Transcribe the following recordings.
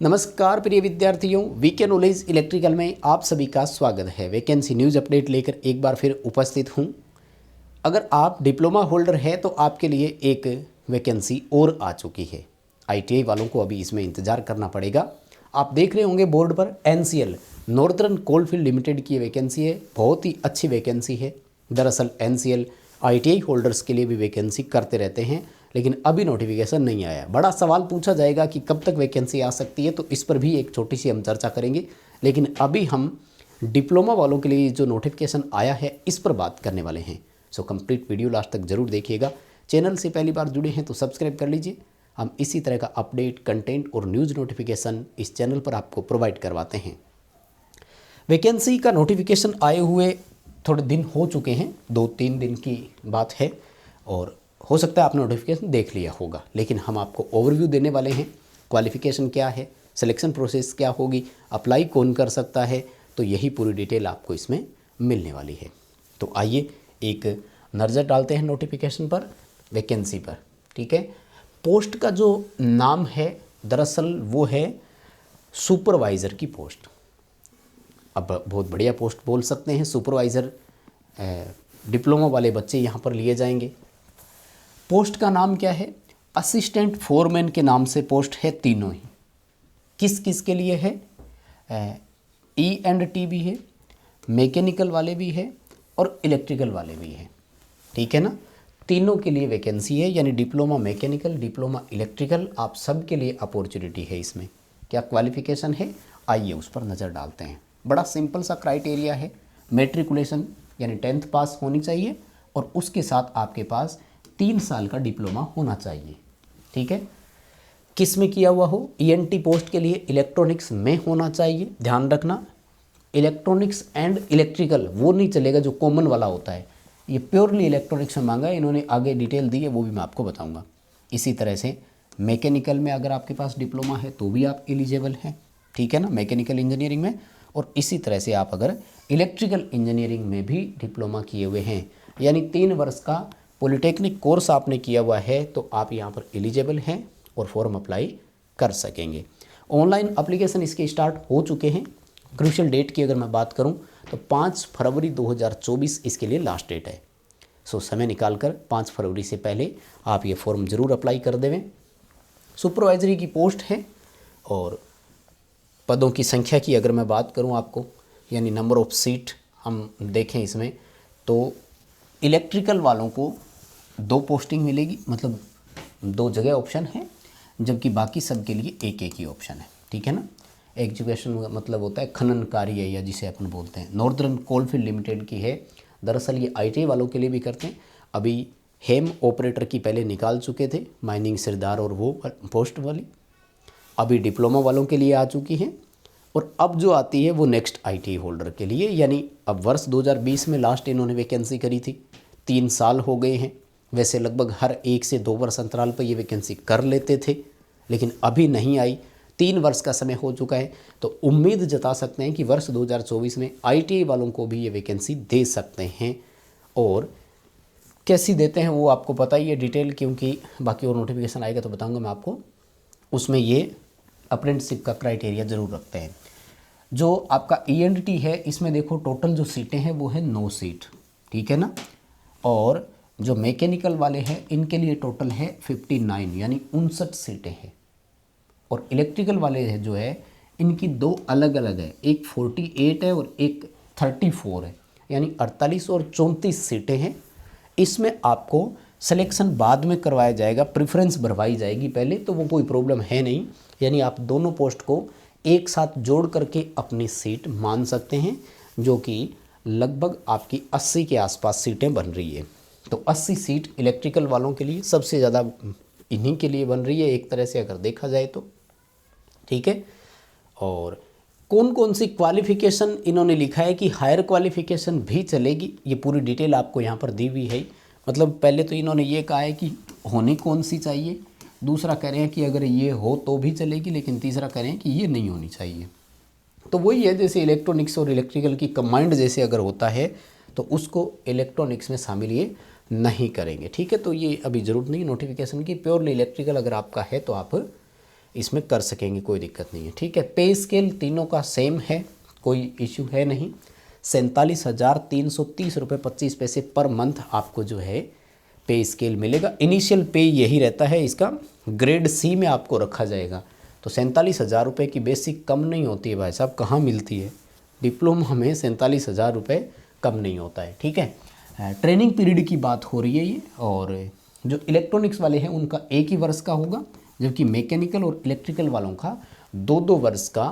नमस्कार प्रिय विद्यार्थियों, वीके नॉलेज इलेक्ट्रिकल में आप सभी का स्वागत है। वैकेंसी न्यूज़ अपडेट लेकर एक बार फिर उपस्थित हूं। अगर आप डिप्लोमा होल्डर हैं तो आपके लिए एक वैकेंसी और आ चुकी है। आईटीआई वालों को अभी इसमें इंतज़ार करना पड़ेगा। आप देख रहे होंगे बोर्ड पर एनसीएल नॉर्दर्न कोलफील्ड लिमिटेड की वैकेंसी है। बहुत ही अच्छी वैकेंसी है। दरअसल एनसीएल आईटीआई होल्डर्स के लिए भी वैकेंसी करते रहते हैं, लेकिन अभी नोटिफिकेशन नहीं आया। बड़ा सवाल पूछा जाएगा कि कब तक वैकेंसी आ सकती है, तो इस पर भी एक छोटी सी हम चर्चा करेंगे। लेकिन अभी हम डिप्लोमा वालों के लिए जो नोटिफिकेशन आया है इस पर बात करने वाले हैं। सो कंप्लीट वीडियो लास्ट तक जरूर देखिएगा। चैनल से पहली बार जुड़े हैं तो सब्सक्राइब कर लीजिए। हम इसी तरह का अपडेट, कंटेंट और न्यूज़ नोटिफिकेशन इस चैनल पर आपको प्रोवाइड करवाते हैं। वैकेंसी का नोटिफिकेशन आए हुए थोड़े दिन हो चुके हैं, 2-3 दिन की बात है, और हो सकता है आपने नोटिफिकेशन देख लिया होगा। लेकिन हम आपको ओवरव्यू देने वाले हैं। क्वालिफ़िकेशन क्या है, सिलेक्शन प्रोसेस क्या होगी, अप्लाई कौन कर सकता है, तो यही पूरी डिटेल आपको इसमें मिलने वाली है। तो आइए एक नज़र डालते हैं नोटिफिकेशन पर, वैकेंसी पर। ठीक है, पोस्ट का जो नाम है दरअसल वो है सुपरवाइज़र की पोस्ट। अब बहुत बढ़िया पोस्ट बोल सकते हैं। सुपरवाइज़र डिप्लोमा वाले बच्चे यहाँ पर लिए जाएंगे। पोस्ट का नाम क्या है? असिस्टेंट फोरमैन के नाम से पोस्ट है। तीनों ही किस किस के लिए है? E&T भी है, मैकेनिकल वाले भी है और इलेक्ट्रिकल वाले भी है। ठीक है ना, तीनों के लिए वैकेंसी है। यानी डिप्लोमा मैकेनिकल, डिप्लोमा इलेक्ट्रिकल, आप सब के लिए अपॉर्चुनिटी है। इसमें क्या क्वालिफ़िकेशन है, आइए उस पर नज़र डालते हैं। बड़ा सिंपल सा क्राइटेरिया है। मैट्रिकुलेशन यानी 10th पास होनी चाहिए और उसके साथ आपके पास 3 साल का डिप्लोमा होना चाहिए। ठीक है, किस में किया हुआ हो? ENT पोस्ट के लिए इलेक्ट्रॉनिक्स में होना चाहिए। ध्यान रखना, इलेक्ट्रॉनिक्स एंड इलेक्ट्रिकल वो नहीं चलेगा जो कॉमन वाला होता है। ये प्योरली इलेक्ट्रॉनिक्स में मांगा है इन्होंने, आगे डिटेल दी है वो भी मैं आपको बताऊंगा। इसी तरह से मैकेनिकल में अगर आपके पास डिप्लोमा है तो भी आप एलिजिबल हैं। ठीक है ना, मैकेनिकल इंजीनियरिंग में। और इसी तरह से आप अगर इलेक्ट्रिकल इंजीनियरिंग में भी डिप्लोमा किए हुए हैं, यानी 3 वर्ष का पॉलिटेक्निक कोर्स आपने किया हुआ है, तो आप यहाँ पर एलिजिबल हैं और फॉर्म अप्लाई कर सकेंगे। ऑनलाइन एप्लीकेशन इसके स्टार्ट हो चुके हैं। क्रूशियल डेट की अगर मैं बात करूं तो 5 फरवरी 2024 इसके लिए लास्ट डेट है। सो समय निकालकर 5 फरवरी से पहले आप ये फॉर्म ज़रूर अप्लाई कर देवें। सुपरवाइजरी की पोस्ट है और पदों की संख्या की अगर मैं बात करूं आपको, यानी नंबर ऑफ सीट हम देखें इसमें, तो इलेक्ट्रिकल वालों को 2 पोस्टिंग मिलेगी, मतलब 2 जगह ऑप्शन है, जबकि बाकी सब के लिए एक ही ऑप्शन है। ठीक है ना। एजुकेशन का मतलब होता है खनन कार्य, या जिसे अपन बोलते हैं। नॉर्दर्न कोलफील्ड लिमिटेड की है। दरअसल ये ITI वालों के लिए भी करते हैं। अभी हेम ऑपरेटर की पहले निकाल चुके थे, माइनिंग सिरदार और वो पोस्ट वाली। अभी डिप्लोमा वालों के लिए आ चुकी हैं और अब जो आती है वो नेक्स्ट ITI होल्डर के लिए। यानी अब वर्ष 2020 में लास्ट इन्होंने वैकेंसी करी थी। 3 साल हो गए हैं। वैसे लगभग हर 1 से 2 वर्ष अंतराल पर ये वैकेंसी कर लेते थे, लेकिन अभी नहीं आई। 3 वर्ष का समय हो चुका है, तो उम्मीद जता सकते हैं कि वर्ष 2024 में ITI वालों को भी ये वैकेंसी दे सकते हैं। और कैसी देते हैं वो आपको पता ही है डिटेल, क्योंकि बाकी और नोटिफिकेशन आएगा तो बताऊंगा मैं आपको। उसमें ये अप्रेंटिसशिप का क्राइटेरिया ज़रूर रखते हैं। जो आपका E&T है, इसमें देखो टोटल जो सीटें हैं वो है 9 सीट। ठीक है ना। और जो मैकेनिकल वाले हैं इनके लिए टोटल है 59, यानी 59 सीटें हैं। और इलेक्ट्रिकल वाले है जो है इनकी 2 अलग अलग है, एक 48 है और एक 34 है, यानी 48 और 34 सीटें हैं। इसमें आपको सिलेक्शन बाद में करवाया जाएगा, प्रेफरेंस भरवाई जाएगी पहले, तो वो कोई प्रॉब्लम है नहीं। यानी आप दोनों पोस्ट को एक साथ जोड़ करके अपनी सीट मान सकते हैं, जो कि लगभग आपकी 80 के आसपास सीटें बन रही है। तो 80 सीट इलेक्ट्रिकल वालों के लिए सबसे ज़्यादा इन्हीं के लिए बन रही है एक तरह से अगर देखा जाए तो। ठीक है। और कौन कौन सी क्वालिफ़िकेशन इन्होंने लिखा है कि हायर क्वालिफ़िकेशन भी चलेगी, ये पूरी डिटेल आपको यहाँ पर दी हुई है। मतलब पहले तो इन्होंने ये कहा है कि होनी कौन सी चाहिए, दूसरा कह रहे हैं कि अगर ये हो तो भी चलेगी, लेकिन तीसरा कह रहे हैं कि ये नहीं होनी चाहिए। तो वही है, जैसे इलेक्ट्रॉनिक्स और इलेक्ट्रिकल की कंबाइंड जैसे अगर होता है तो उसको इलेक्ट्रॉनिक्स में शामिल ये नहीं करेंगे। ठीक है, तो ये अभी ज़रूरत नहीं नोटिफिकेशन की। प्योरली इलेक्ट्रिकल अगर आपका है तो आप इसमें कर सकेंगे, कोई दिक्कत नहीं है। ठीक है, पे स्केल तीनों का सेम है, कोई इश्यू है नहीं। 47,330 रुपये 25 पैसे पर मंथ आपको जो है पे स्केल मिलेगा। इनिशियल पे यही रहता है इसका, ग्रेड सी में आपको रखा जाएगा। तो 47,000 रुपये की बेसिक कम नहीं होती है भाई साहब, कहाँ मिलती है? डिप्लोमा में 47,000 रुपये कम नहीं होता है। ठीक है, ट्रेनिंग पीरियड की बात हो रही है ये। और जो इलेक्ट्रॉनिक्स वाले हैं उनका 1 ही वर्ष का होगा, जबकि मैकेनिकल और इलेक्ट्रिकल वालों का 2-2 वर्ष का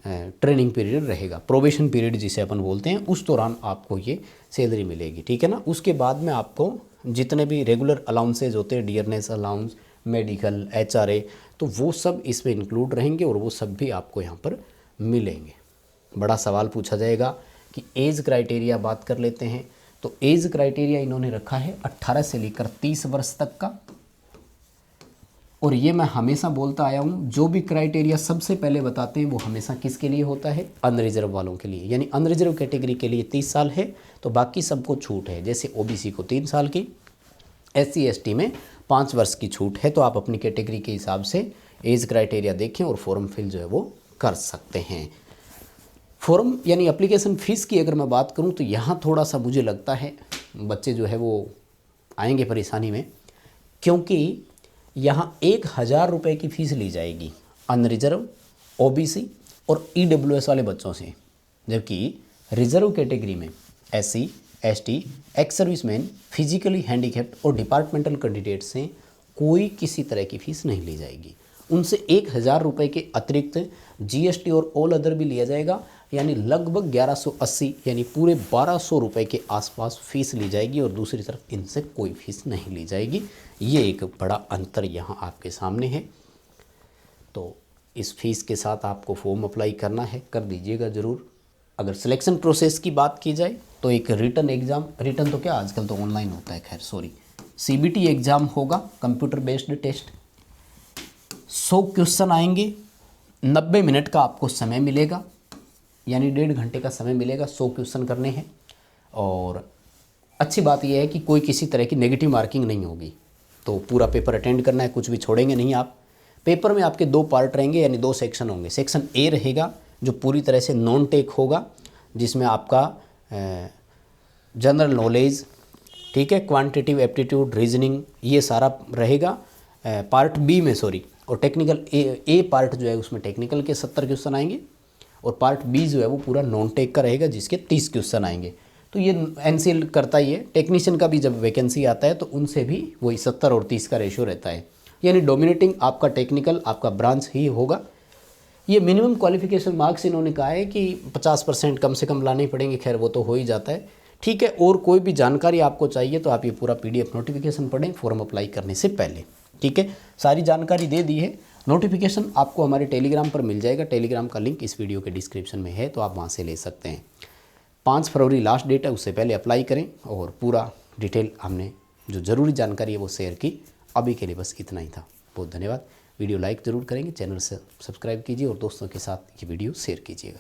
ट्रेनिंग पीरियड रहेगा, प्रोबेशन पीरियड जिसे अपन बोलते हैं। उस दौरान आपको ये सैलरी मिलेगी। ठीक है ना। उसके बाद में आपको जितने भी रेगुलर अलाउंसेज होते हैं, डियरनेस अलाउंस, मेडिकल, HRA, तो वो सब इसमें इंक्लूड रहेंगे और वो सब भी आपको यहाँ पर मिलेंगे। बड़ा सवाल पूछा जाएगा कि एज क्राइटेरिया बात कर लेते हैं। तो एज क्राइटेरिया इन्होंने रखा है 18 से लेकर 30 वर्ष तक का। और ये मैं हमेशा बोलता आया हूँ, जो भी क्राइटेरिया सबसे पहले बताते हैं वो हमेशा किसके लिए होता है? अनरिजर्व वालों के लिए। यानी अनरिजर्व कैटेगरी के लिए 30 साल है, तो बाकी सबको छूट है। जैसे OBC को 3 साल की, SC ST में 5 वर्ष की छूट है। तो आप अपनी कैटेगरी के हिसाब से एज क्राइटेरिया देखें और फॉर्म फिल जो है वो कर सकते हैं। फॉर्म यानी एप्लीकेशन फ़ीस की अगर मैं बात करूं तो यहाँ थोड़ा सा मुझे लगता है बच्चे जो है वो आएंगे परेशानी में, क्योंकि यहाँ 1,000 रुपये की फ़ीस ली जाएगी अनरिजर्व, OBC और EWS वाले बच्चों से। जबकि रिजर्व कैटेगरी में SC ST, ex serviceman, physically handicapped और डिपार्टमेंटल कैंडिडेट से कोई किसी तरह की फ़ीस नहीं ली जाएगी। उनसे 1,000 रुपये के अतिरिक्त GST और ऑल अदर भी लिया जाएगा, यानी लगभग 1180 यानी पूरे 1200 रुपये के आसपास फ़ीस ली जाएगी। और दूसरी तरफ इनसे कोई फ़ीस नहीं ली जाएगी। ये एक बड़ा अंतर यहाँ आपके सामने है। तो इस फीस के साथ आपको फॉर्म अप्लाई करना है, कर दीजिएगा ज़रूर। अगर सिलेक्शन प्रोसेस की बात की जाए तो एक रिटन एग्ज़ाम, रिटन तो क्या आजकल तो ऑनलाइन होता है, खैर सॉरी, CBT एग्ज़ाम होगा, कंप्यूटर बेस्ड टेस्ट। 100 क्वेश्चन आएंगे, 90 मिनट का आपको समय मिलेगा, यानी 1.5 घंटे का समय मिलेगा 100 क्वेश्चन करने हैं। और अच्छी बात यह है कि कोई किसी तरह की नेगेटिव मार्किंग नहीं होगी। तो पूरा पेपर अटेंड करना है, कुछ भी छोड़ेंगे नहीं आप। पेपर में आपके 2 पार्ट रहेंगे, यानी 2 सेक्शन होंगे। सेक्शन A रहेगा जो पूरी तरह से नॉन टेक होगा, जिसमें आपका जनरल नॉलेज, ठीक है, क्वांटिटेटिव एप्टीट्यूड, रीजनिंग, ये सारा रहेगा। पार्ट B में सॉरी, और टेक्निकल A पार्ट जो है उसमें टेक्निकल के 70 क्वेश्चन आएंगे। और पार्ट B जो है वो पूरा नॉन टेक का रहेगा, जिसके 30 क्वेश्चन आएंगे। तो ये NCL करता ही है। टेक्नीशियन का भी जब वैकेंसी आता है तो उनसे भी वही 70 और 30 का रेशियो रहता है, यानी डोमिनेटिंग आपका टेक्निकल, आपका ब्रांच ही होगा। ये मिनिमम क्वालिफिकेशन मार्क्स इन्होंने कहा है कि 50% कम से कम लाने ही पड़ेंगे, खैर वो तो हो ही जाता है। ठीक है, और कोई भी जानकारी आपको चाहिए तो आप ये पूरा PDF नोटिफिकेशन पढ़ें फॉर्म अप्लाई करने से पहले। ठीक है, सारी जानकारी दे दी है। नोटिफिकेशन आपको हमारे टेलीग्राम पर मिल जाएगा, टेलीग्राम का लिंक इस वीडियो के डिस्क्रिप्शन में है, तो आप वहाँ से ले सकते हैं। 5 फरवरी लास्ट डेट है, उससे पहले अप्लाई करें। और पूरा डिटेल हमने जो ज़रूरी जानकारी है वो शेयर की। अभी के लिए बस इतना ही था। बहुत धन्यवाद। वीडियो लाइक ज़रूर करेंगे, चैनल से सब्सक्राइब कीजिए और दोस्तों के साथ ये वीडियो शेयर कीजिएगा।